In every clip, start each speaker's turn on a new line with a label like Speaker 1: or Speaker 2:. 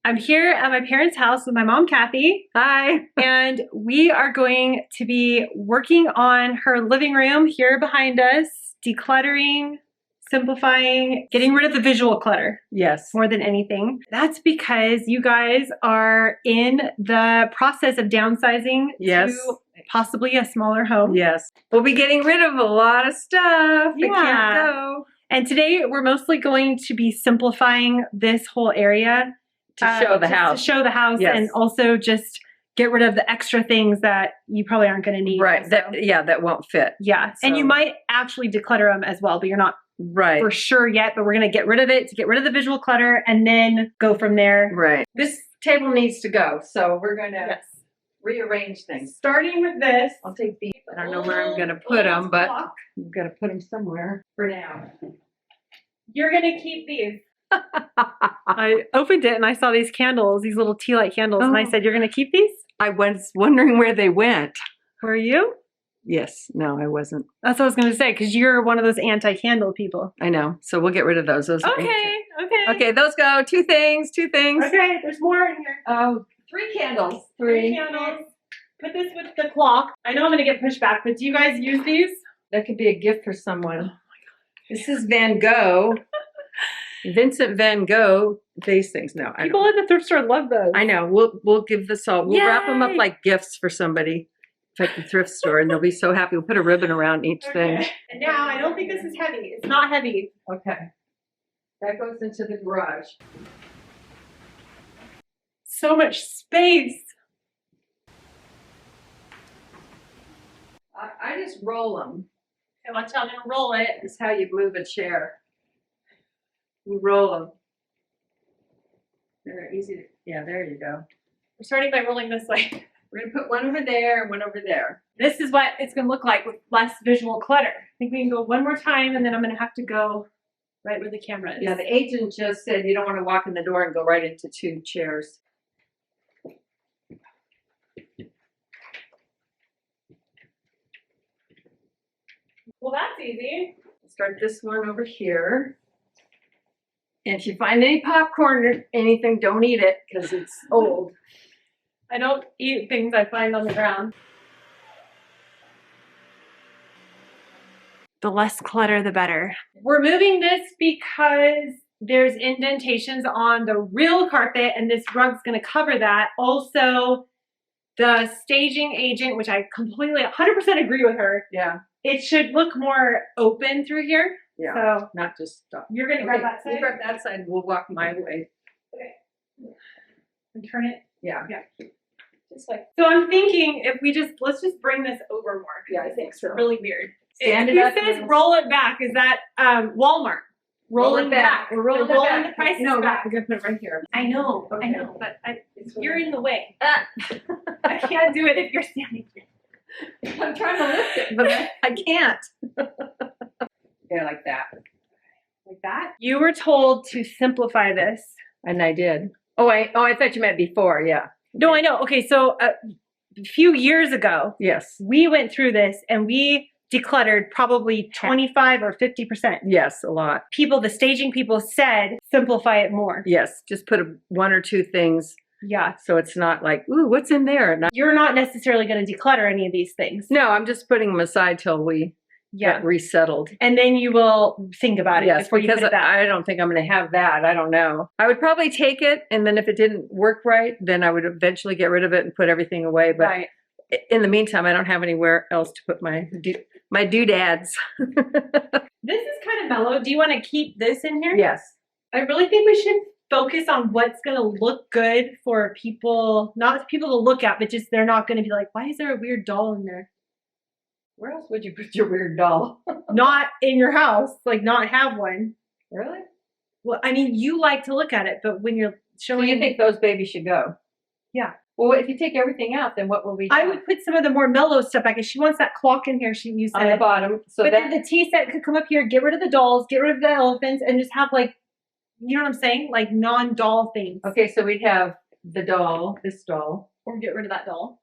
Speaker 1: I'm here at my parents' house with my mom, Kathy.
Speaker 2: Hi.
Speaker 1: And we are going to be working on her living room here behind us, decluttering, simplifying, getting rid of the visual clutter.
Speaker 2: Yes.
Speaker 1: More than anything. That's because you guys are in the process of downsizing to possibly a smaller home.
Speaker 2: Yes. We'll be getting rid of a lot of stuff.
Speaker 1: Yeah.
Speaker 2: It can't go.
Speaker 1: And today we're mostly going to be simplifying this whole area.
Speaker 2: To show the house.
Speaker 1: To show the house, yes. And also just get rid of the extra things that you probably aren't going to need.
Speaker 2: Right. That won't fit.
Speaker 1: Yeah. So. And you might actually declutter them as well, but you're not for sure yet. But we're going to get rid of it to get rid of the visual clutter and then go from there.
Speaker 2: Right. This table needs to go. So we're going to rearrange things.
Speaker 1: Starting with this.
Speaker 2: I'll take these. I don't know where I'm going to put them, but I'm going to put them somewhere for now.
Speaker 1: You're going to keep these. I opened it and I saw these candles, these little tea light candles, and I said, "You're going to keep these?"
Speaker 2: I was wondering where they went.
Speaker 1: Were you?
Speaker 2: Yes. No, I wasn't.
Speaker 1: That's what I was going to say, because you're one of those anti-candle people.
Speaker 2: I know. So we'll get rid of those. Okay, those go. Two things.
Speaker 1: Okay, there's more in here.
Speaker 2: Oh, 3 candles.
Speaker 1: Three candles. Put this with the clock. I know I'm going to get pushed back, but do you guys use these?
Speaker 2: That could be a gift for someone. Oh my God. This is Van Gogh. Vincent Van Gogh, these things. No,
Speaker 1: people at the thrift store love those.
Speaker 2: I know. We'll give this all. We'll wrap them up like gifts for somebody at the thrift store, and they'll be so happy. We'll put a ribbon around each thing.
Speaker 1: And now I don't think this is heavy. It's not heavy.
Speaker 2: Okay, that goes into the garage.
Speaker 1: So much space.
Speaker 2: I just roll them.
Speaker 1: Okay, watch out! I'm gonna roll it.
Speaker 2: It's how you move a chair. You roll them. They're easy to, yeah, there you go.
Speaker 1: We're starting by rolling this way.
Speaker 2: We're going to put one over there and one over there.
Speaker 1: This is what it's going to look like with less visual clutter. I think we can go one more time and then I'm going to have to go right where the camera is.
Speaker 2: Yeah, the agent just said you don't want to walk in the door and go right into 2 chairs.
Speaker 1: Well, that's easy.
Speaker 2: Start this one over here. And if you find any popcorn or anything, don't eat it because it's old.
Speaker 1: I don't eat things I find on the ground. The less clutter, the better. We're moving this because there's indentations on the real carpet and this rug's going to cover that. Also, the staging agent, which I completely 100% agree with her.
Speaker 2: Yeah. It
Speaker 1: should look more open through here.
Speaker 2: Yeah,
Speaker 1: so
Speaker 2: not just stuff.
Speaker 1: You're going to grab that side?
Speaker 2: You grab that side, we'll walk my way.
Speaker 1: Okay. And turn it?
Speaker 2: Yeah.
Speaker 1: Yeah. Just like, so I'm thinking if we let's just bring this over more.
Speaker 2: Yeah, I think so.
Speaker 1: It's really weird.
Speaker 2: Stand it up.
Speaker 1: It says roll it back. Is that Walmart?
Speaker 2: Roll it back.
Speaker 1: We're rolling the prices back.
Speaker 2: We're going to put it right here.
Speaker 1: I know,
Speaker 2: okay.
Speaker 1: I know, but you're in the way. I can't do it if you're standing here.
Speaker 2: I'm trying to lift it, but I can't. Yeah, like that.
Speaker 1: Like that? You were told to simplify this.
Speaker 2: And I did. Oh, I thought you meant before, yeah.
Speaker 1: No, I know. Okay, so a few years ago,
Speaker 2: yes,
Speaker 1: we went through this and we decluttered probably 25 or 50%.
Speaker 2: Yes, a lot.
Speaker 1: The staging people said, simplify it more.
Speaker 2: Yes, just put 1 or 2 things.
Speaker 1: Yeah.
Speaker 2: So it's not like, ooh, what's in there?
Speaker 1: You're not necessarily going to declutter any of these things.
Speaker 2: No, I'm just putting them aside till we get resettled.
Speaker 1: And then you will think about it.
Speaker 2: Yes, because I don't think I'm going to have that. I don't know. I would probably take it, and then if it didn't work right, then I would eventually get rid of it and put everything away. But in the meantime, I don't have anywhere else to put my doodads.
Speaker 1: This is kind of mellow. Do you want to keep this in here?
Speaker 2: Yes.
Speaker 1: I really think we should focus on what's going to look good for people, not people to look at, but just they're not going to be like, why is there a weird doll in there?
Speaker 2: Where else would you put your weird doll?
Speaker 1: Not in your house, like not have one.
Speaker 2: Really?
Speaker 1: Well, I mean, you like to look at it, but when you're showing...
Speaker 2: So you think those babies should go?
Speaker 1: Yeah.
Speaker 2: Well, if you take everything out, then what will we do?
Speaker 1: I would put some of the more mellow stuff back. She wants that clock in here, you said.
Speaker 2: On the bottom. So
Speaker 1: but then the tea set could come up here, get rid of the dolls, get rid of the elephants, and just have like, you know what I'm saying? Like non-doll things.
Speaker 2: Okay, so we'd have the doll, this doll.
Speaker 1: Or get rid of that doll.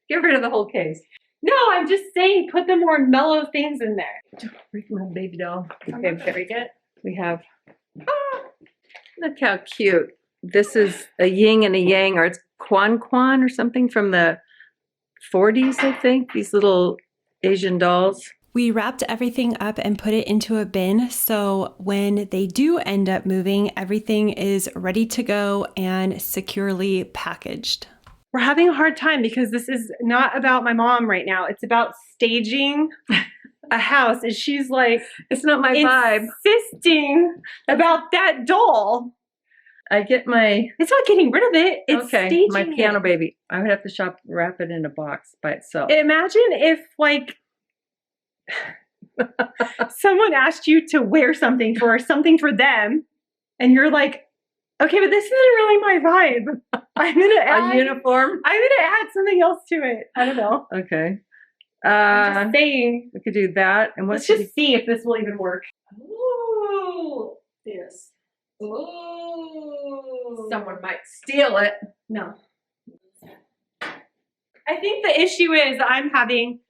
Speaker 2: Get rid of the whole case.
Speaker 1: No, I'm just saying put the more mellow things in there.
Speaker 2: Break my baby doll.
Speaker 1: Okay, break it.
Speaker 2: We have, look how cute. this is a yin and a yang, or it's Quan Quan or something from the 40s, I think. These little Asian dolls.
Speaker 3: We wrapped everything up and put it into a bin, so when they do end up moving, everything is ready to go and securely packaged.
Speaker 1: We're having a hard time because this is not about my mom right now. It's about staging a house, and she's like,
Speaker 2: it's not my vibe.
Speaker 1: Insisting about that doll.
Speaker 2: I get my...
Speaker 1: It's not getting rid of it. It's staging
Speaker 2: my piano baby. I would have to wrap it in a box by itself.
Speaker 1: Imagine if, like, someone asked you to wear something for them, and you're like, okay, but this isn't really my vibe. I'm gonna add
Speaker 2: a uniform.
Speaker 1: I'm gonna add something else to it. I don't know.
Speaker 2: Okay.
Speaker 1: I'm just saying.
Speaker 2: We could do that, and
Speaker 1: let's just see if this will even work.
Speaker 2: Ooh, this. Ooh. Someone might steal it.
Speaker 1: No. I think the issue is I'm having.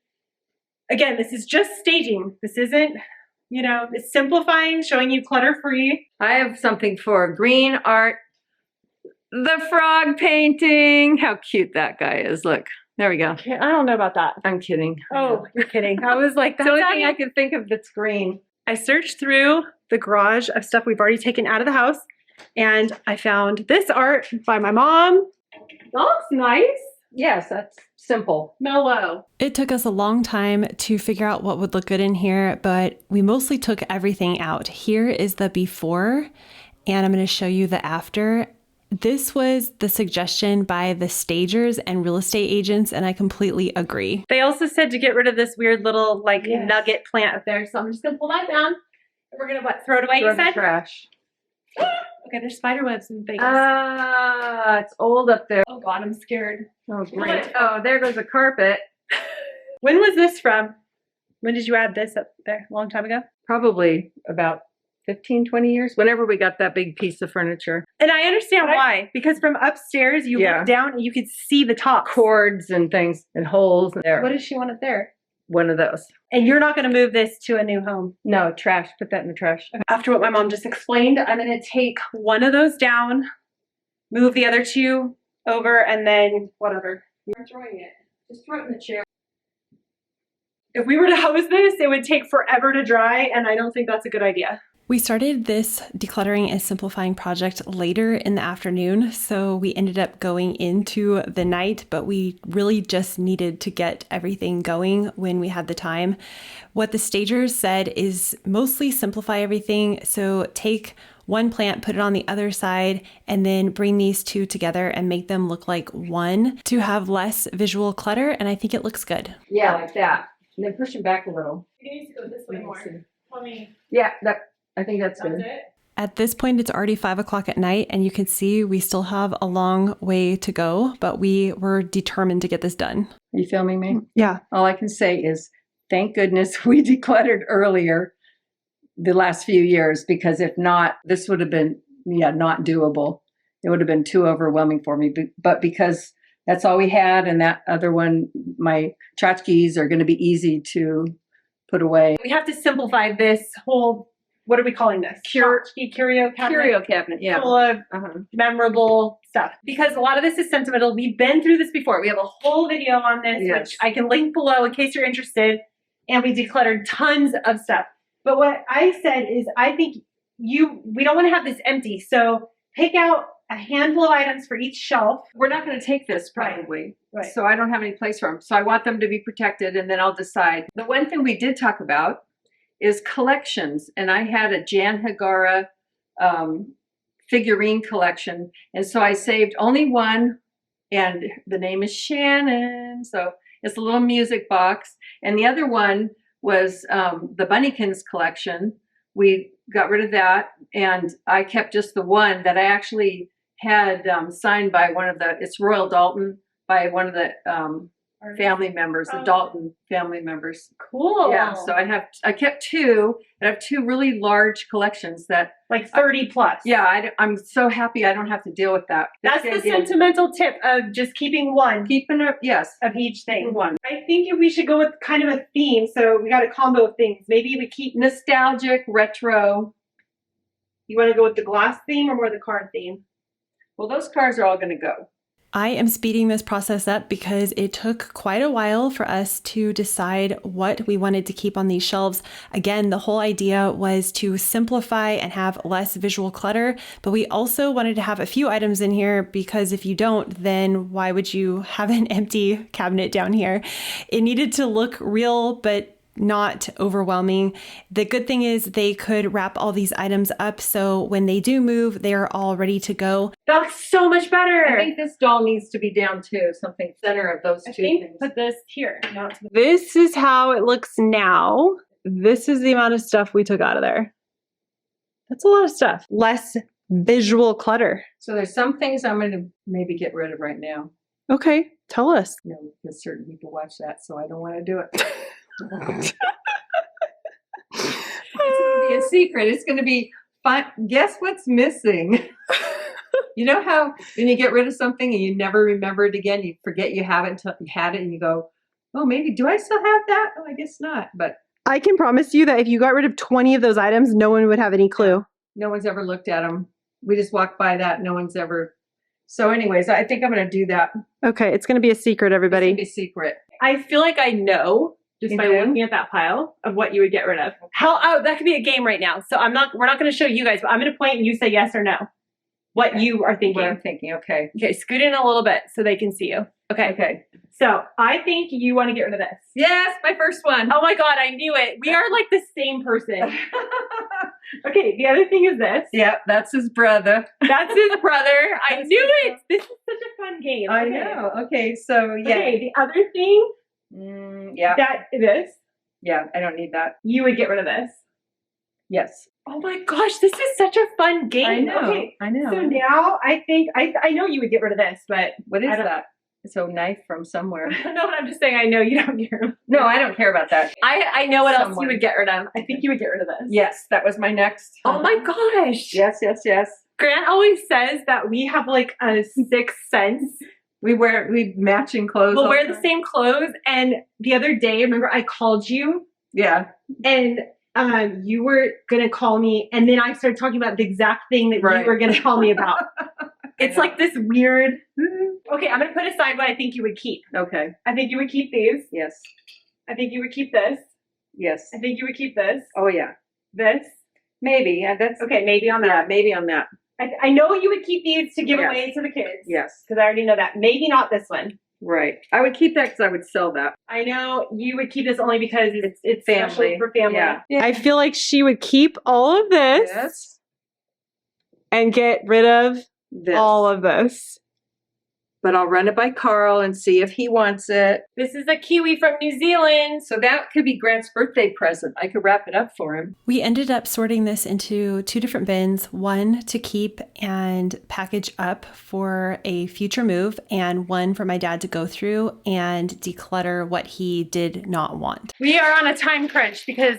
Speaker 1: Again, this is just staging. This isn't, it's simplifying, showing you clutter-free.
Speaker 2: I have something for green art. The frog painting. How cute that guy is. Look, there we go.
Speaker 1: Okay, I don't know about that.
Speaker 2: I'm kidding.
Speaker 1: Oh, you're kidding. I was like,
Speaker 2: that's the only thing I could think of that's green.
Speaker 1: I searched through the garage of stuff we've already taken out of the house, and I found this art by my mom. That looks nice.
Speaker 2: Yes, that's simple.
Speaker 1: Mellow.
Speaker 3: It took us a long time to figure out what would look good in here, but we mostly took everything out. Here is the before, and I'm going to show you the after. This was the suggestion by the stagers and real estate agents, and I completely agree.
Speaker 1: They also said to get rid of this weird little nugget plant up there, so I'm just going to pull that down. And we're going to throw it away, you said?
Speaker 2: Trash.
Speaker 1: Okay, there's spider webs and things.
Speaker 2: It's old up there.
Speaker 1: Oh God, I'm scared.
Speaker 2: Oh, great. Oh, there goes the carpet.
Speaker 1: When was this from? When did you add this up there? A long time ago?
Speaker 2: Probably about 15, 20 years. Whenever we got that big piece of furniture.
Speaker 1: And I understand why. Because from upstairs, you look down and you could see the top.
Speaker 2: Cords and things and holes in there.
Speaker 1: What does she want up there?
Speaker 2: One of those.
Speaker 1: And you're not going to move this to a new home?
Speaker 2: No, trash. Put that in the trash.
Speaker 1: After what my mom just explained, I'm going to take one of those down, move the other two over, and then whatever.
Speaker 2: You're throwing it. Just throw it in the chair.
Speaker 1: If we were to hose this, it would take forever to dry, and I don't think that's a good idea.
Speaker 3: We started this decluttering and simplifying project later in the afternoon, so we ended up going into the night, but we really just needed to get everything going when we had the time. What the stagers said is mostly simplify everything, so take one plant, put it on the other side, and then bring these two together and make them look like one to have less visual clutter, and I think it looks good.
Speaker 2: Yeah, like that. And then push them back a little.
Speaker 1: You need to go this way more. Tell me.
Speaker 2: Yeah, I think that's good.
Speaker 3: At this point, it's already 5 o'clock at night, and you can see we still have a long way to go, but we were determined to get this done.
Speaker 2: Are you filming me?
Speaker 1: Yeah.
Speaker 2: All I can say is, thank goodness we decluttered earlier the last few years, because if not, this would have been, not doable. It would have been too overwhelming for me. But because that's all we had, and that other one, my tchotchkes are going to be easy to put away.
Speaker 1: We have to simplify this whole, what are we calling this? Curio cabinet?
Speaker 2: Curio cabinet, yeah.
Speaker 1: Full of memorable stuff. Because a lot of this is sentimental. We've been through this before. We have a whole video on this, which I can link below in case you're interested. And we decluttered tons of stuff. But what I said is, I think we don't want to have this empty. So pick out a handful of items for each shelf.
Speaker 2: We're not going to take this probably.
Speaker 1: Right.
Speaker 2: So I don't have any place for them. So I want them to be protected, and then I'll decide. The one thing we did talk about is collections. And I had a Jan Hagara figurine collection. And so I saved only one, and the name is Shannon. So it's a little music box. And the other one was the Bunnykins collection. We got rid of that, and I kept just the one that I actually had signed by it's Royal Dalton, by one of the family members, the Dalton family members.
Speaker 1: Cool.
Speaker 2: Yeah, so I kept two, and I have two really large collections that
Speaker 1: like 30 plus.
Speaker 2: Yeah, I'm so happy I don't have to deal with that.
Speaker 1: That's the sentimental tip of just keeping one.
Speaker 2: Keeping it, yes.
Speaker 1: Of each thing.
Speaker 2: One.
Speaker 1: I think we should go with kind of a theme, so we got a combo of things. Maybe we keep
Speaker 2: nostalgic, retro.
Speaker 1: You want to go with the glass theme or more the card theme?
Speaker 2: Well, those cars are all going to go.
Speaker 3: I am speeding this process up because it took quite a while for us to decide what we wanted to keep on these shelves. Again, the whole idea was to simplify and have less visual clutter, but we also wanted to have a few items in here because if you don't, then why would you have an empty cabinet down here? It needed to look real, but not overwhelming. The good thing is they could wrap all these items up so when they do move, they are all ready to go.
Speaker 1: That looks so much better.
Speaker 2: I think this doll needs to be down too, something center of those two things.
Speaker 1: Put this here. This is how it looks now. This is the amount of stuff we took out of there. That's a lot of stuff. Less visual clutter.
Speaker 2: So there's some things I'm going to maybe get rid of right now.
Speaker 1: Okay, tell us.
Speaker 2: You know, because certain people watch that, so I don't want to do it. It's going to be a secret. It's going to be fun. Guess what's missing? You know how when you get rid of something and you never remember it again, you forget you have it until you had it and you go, oh, maybe, do I still have that? Oh, I guess not. But
Speaker 1: I can promise you that if you got rid of 20 of those items, no one would have any clue.
Speaker 2: no one's ever looked at them. We just walked by that. No one's ever. So anyways, I think I'm going to do that.
Speaker 1: Okay, it's going to be a secret, everybody.
Speaker 2: It's going to be a secret.
Speaker 1: I feel like I know just
Speaker 2: You
Speaker 1: by
Speaker 2: do?
Speaker 1: looking at that pile of what you would get rid of. That could be a game right now. So we're not going to show you guys, but I'm going to point and you say yes or no. What you are thinking.
Speaker 2: What I'm thinking. Okay.
Speaker 1: Okay, scoot in a little bit so they can see you. Okay.
Speaker 2: Okay.
Speaker 1: So I think you want to get rid of this.
Speaker 2: Yes, my first one.
Speaker 1: Oh my God, I knew it. We are like the same person. Okay, the other thing is this.
Speaker 2: Yeah, that's his brother.
Speaker 1: That's his brother. I knew it. This is such a fun game.
Speaker 2: I
Speaker 1: Okay.
Speaker 2: know. Okay, so yeah.
Speaker 1: Okay, the other thing
Speaker 2: Yeah.
Speaker 1: yeah,
Speaker 2: I don't need that.
Speaker 1: you would get rid of this.
Speaker 2: Yes.
Speaker 1: Oh my gosh, this is such a fun game.
Speaker 2: I know.
Speaker 1: Okay,
Speaker 2: I know.
Speaker 1: so now I think, I know you would get rid of this, but
Speaker 2: What is
Speaker 1: I don't-
Speaker 2: that? It's a knife from somewhere.
Speaker 1: no, but I'm just saying I know you don't care.
Speaker 2: No, I don't care about that.
Speaker 1: I know what else
Speaker 2: Someone.
Speaker 1: you would get rid of. I think you would get rid of this.
Speaker 2: Yes, that was my next.
Speaker 1: Oh my gosh.
Speaker 2: Yes, yes, yes.
Speaker 1: Grant always says that we have like a sixth sense.
Speaker 2: We matching clothes.
Speaker 1: We'll
Speaker 2: all
Speaker 1: wear the
Speaker 2: time.
Speaker 1: same clothes. And the other day, remember I called you
Speaker 2: Yeah.
Speaker 1: and you were going to call me. And then I started talking about the exact thing that
Speaker 2: Right.
Speaker 1: you were going to call me about. It's
Speaker 2: know.
Speaker 1: like this weird. Okay, I'm going to put aside what I think you would keep.
Speaker 2: Okay.
Speaker 1: I think you would keep these.
Speaker 2: Yes.
Speaker 1: I think you would keep this.
Speaker 2: Yes.
Speaker 1: I think you would keep this.
Speaker 2: Oh yeah.
Speaker 1: This.
Speaker 2: Maybe. That's
Speaker 1: Okay, maybe on that.
Speaker 2: Yeah, maybe on that.
Speaker 1: I know you would keep these to give
Speaker 2: Yes.
Speaker 1: away to the kids.
Speaker 2: Yes.
Speaker 1: Because I already know that. Maybe not this one.
Speaker 2: Right. I would keep that because I would sell that.
Speaker 1: I know you would keep this only because it's
Speaker 2: Family.
Speaker 1: special for family.
Speaker 2: Yeah.
Speaker 1: I feel like she would keep all of this
Speaker 2: Yes.
Speaker 1: and get rid of
Speaker 2: This.
Speaker 1: all of this.
Speaker 2: But I'll run it by Carl and see if he wants it.
Speaker 1: This is a kiwi from New Zealand.
Speaker 2: So that could be Grant's birthday present. I could wrap it up for him.
Speaker 3: We ended up sorting this into 2 different bins, one to keep and package up for a future move, and one for my dad to go through and declutter what he did not want.
Speaker 1: We are on a time crunch because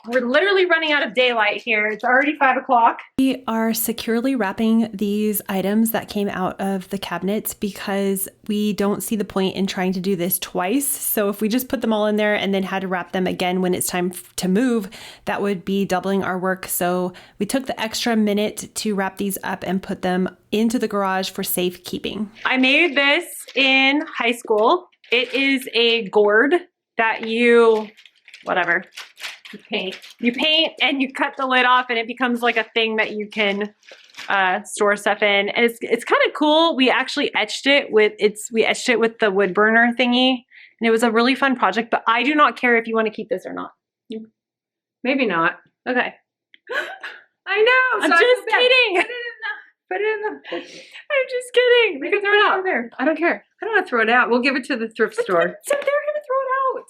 Speaker 1: we're literally running out of daylight here. It's already 5 o'clock.
Speaker 3: We are securely wrapping these items that came out of the cabinets because we don't see the point in trying to do this twice. So if we just put them all in there and then had to wrap them again when it's time to move, that would be doubling our work. So we took the extra minute to wrap these up and put them into the garage for safekeeping.
Speaker 1: I made this in high school. It is a gourd that you paint and you cut the lid off and it becomes like a thing that you can store stuff in. And it's kind of cool. We actually etched it with the wood burner thingy, and it was a really fun project, but I do not care if you want to keep this or not.
Speaker 2: Maybe not.
Speaker 1: Okay.
Speaker 2: I know.
Speaker 1: I'm
Speaker 2: so I
Speaker 1: just
Speaker 2: feel bad.
Speaker 1: kidding.
Speaker 2: Put it in the.
Speaker 1: I'm just kidding. We can throw it out.
Speaker 2: there. I don't care. I don't want to throw it out. We'll give it to the thrift store.
Speaker 1: So they're gonna throw it out.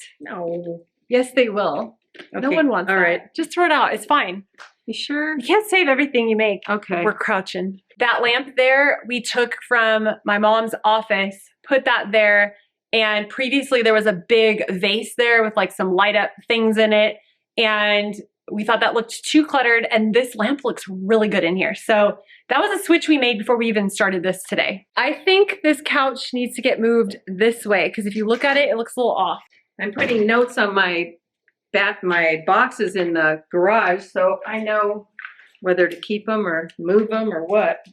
Speaker 2: No.
Speaker 1: Yes, they will. No
Speaker 2: Okay.
Speaker 1: one wants
Speaker 2: All
Speaker 1: that.
Speaker 2: right.
Speaker 1: Just throw it out. It's fine.
Speaker 2: You sure?
Speaker 1: You can't save everything you make.
Speaker 2: Okay.
Speaker 1: We're crouching. That lamp there, we took from my mom's office, put that there. And previously there was a big vase there with like some light up things in it. And we thought that looked too cluttered. And this lamp looks really good in here. So that was a switch we made before we even started this today. I think this couch needs to get moved this way because if you look at it, it looks a little off.
Speaker 2: I'm putting notes on my boxes in the garage so I know whether to keep them or move them or what.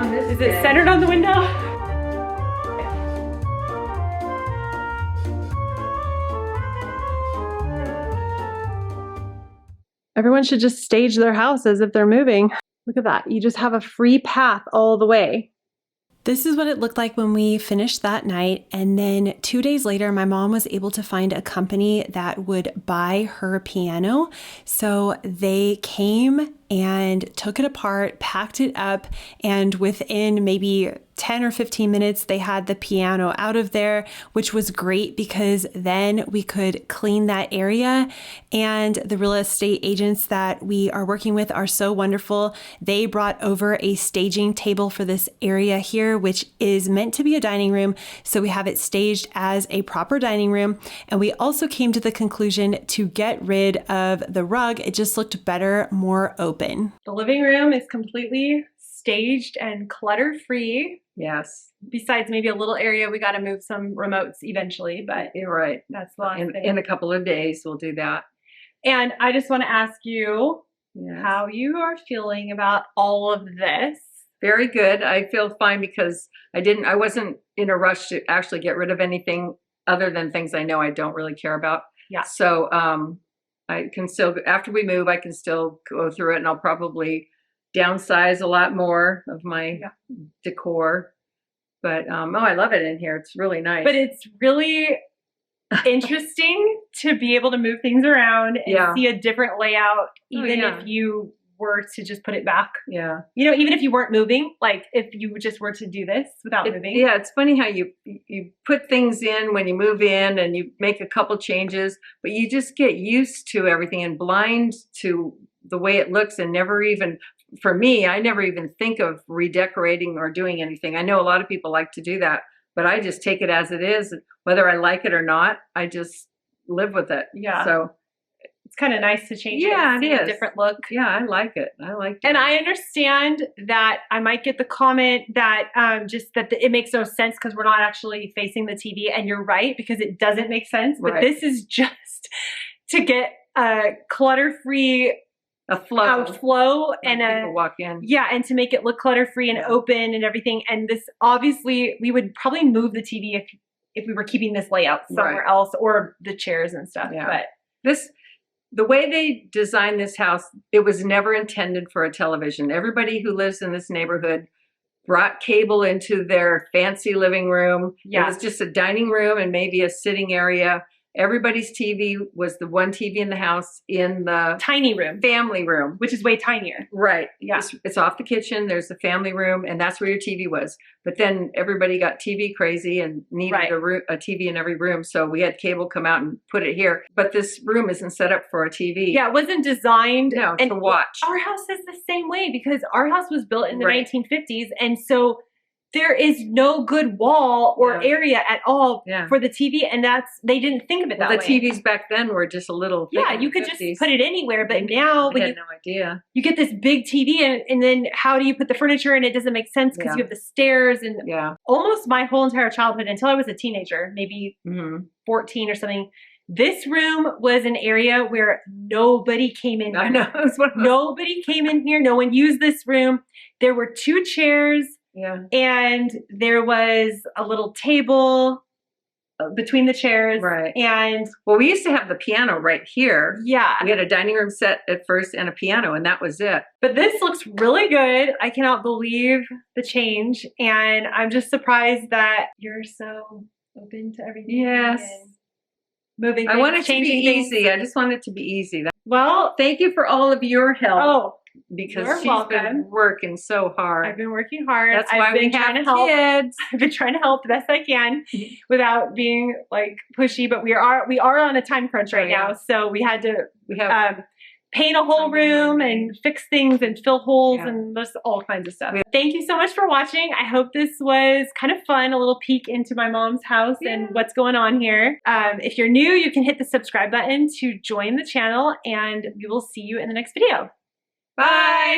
Speaker 2: on this.
Speaker 1: Is it centered on the window? Everyone should just stage their house as if they're moving. Look at that. You just have a free path all the way.
Speaker 3: This is what it looked like when we finished that night. And then 2 days later, my mom was able to find a company that would buy her piano. So they came and took it apart, packed it up, and within maybe 10 or 15 minutes, they had the piano out of there, which was great because then we could clean that area. And the real estate agents that we are working with are so wonderful. They brought over a staging table for this area here, which is meant to be a dining room. So we have it staged as a proper dining room. And we also came to the conclusion to get rid of the rug. It just looked better, more open.
Speaker 1: The living room is completely staged and clutter-free.
Speaker 2: Yes.
Speaker 1: Besides maybe a little area, we got to move some remotes eventually, but
Speaker 2: You're right.
Speaker 1: that's the last thing.
Speaker 2: In a couple of days, we'll do that.
Speaker 1: And I just want to ask you
Speaker 2: Yes.
Speaker 1: how you are feeling about all of this.
Speaker 2: Very good. I feel fine because I wasn't in a rush to actually get rid of anything other than things I know I don't really care about.
Speaker 1: Yeah.
Speaker 2: So I can still, after we move, I can still go through it, and I'll probably downsize a lot more of my decor. But I love it in here. It's really nice.
Speaker 1: But it's really interesting to be able to move things around and see a different layout, even if you were to just put it back.
Speaker 2: Yeah.
Speaker 1: You know, even if you weren't moving, like if you just were to do this without moving.
Speaker 2: Yeah, it's funny how you put things in when you move in and you make a couple changes, but you just get used to everything and blind to the way it looks, and never even, for me, I never even think of redecorating or doing anything. I know a lot of people like to do that, but I just take it as it is. Whether I like it or not, I just live with it.
Speaker 1: Yeah.
Speaker 2: So
Speaker 1: it's kind of nice to change it.
Speaker 2: Yeah,
Speaker 1: and
Speaker 2: it
Speaker 1: see
Speaker 2: is.
Speaker 1: A different look.
Speaker 2: Yeah, I like it. I like it.
Speaker 1: And I understand that I might get the comment that it makes no sense because we're not actually facing the TV. And you're right, because it doesn't make sense. But this is just to get a clutter-free flow and
Speaker 2: people walk in.
Speaker 1: Yeah, and to make it look clutter-free and open and everything. And this, obviously, we would probably move the TV if we were keeping this layout somewhere else, or the chairs and stuff.
Speaker 2: Yeah. But the way they designed this house, it was never intended for a television. Everybody who lives in this neighborhood brought cable into their fancy living room. Yeah. It was just a dining room and maybe a sitting area. Everybody's TV was the one TV in the house, in the
Speaker 1: tiny room,
Speaker 2: family room,
Speaker 1: which is way tinier.
Speaker 2: Right.
Speaker 1: Yeah.
Speaker 2: It's off the kitchen. There's the family room, and that's where your TV was. But then everybody got TV crazy and needed a TV in every room. So we had cable come out and put it here. But this room isn't set up for a TV.
Speaker 1: Yeah, it wasn't designed
Speaker 2: to watch.
Speaker 1: Our house is the same way, because our house was built in the 1950s. And so there is no good wall or area at all for the TV, and they didn't think of it that way.
Speaker 2: The TVs back then were just a little
Speaker 1: you could just put it anywhere, but now
Speaker 2: I had no idea.
Speaker 1: You get this big TV, and then how do you put the furniture in? It doesn't make sense because you have the stairs, and almost my whole entire childhood until I was a teenager, maybe 14 or something. This room was an area where nobody came in.
Speaker 2: I know.
Speaker 1: Nobody came in here. No one used this room. There were 2 chairs.
Speaker 2: Yeah.
Speaker 1: And there was a little table between the chairs.
Speaker 2: Right.
Speaker 1: And
Speaker 2: we used to have the piano right here.
Speaker 1: Yeah.
Speaker 2: We had a dining room set at first and a piano, and that was it.
Speaker 1: But this looks really good. I cannot believe the change. And I'm just surprised that you're so open to everything.
Speaker 2: Yes.
Speaker 1: Moving things,
Speaker 2: I want it to be
Speaker 1: things.
Speaker 2: easy. I just want it to be easy.
Speaker 1: Well,
Speaker 2: thank you for all of your help.
Speaker 1: Oh,
Speaker 2: because she's been working so hard.
Speaker 1: I've been working hard.
Speaker 2: That's why we have kids.
Speaker 1: I've been trying to help the best I can without being like pushy, but we are on a time crunch right now. So we have paint a whole room and fix things and fill holes and just all kinds of stuff. Thank you so much for watching. I hope this was kind of fun, a little peek into my mom's house and what's going on here. If you're new, you can hit the subscribe button to join the channel, and we will see you in the next video. Bye.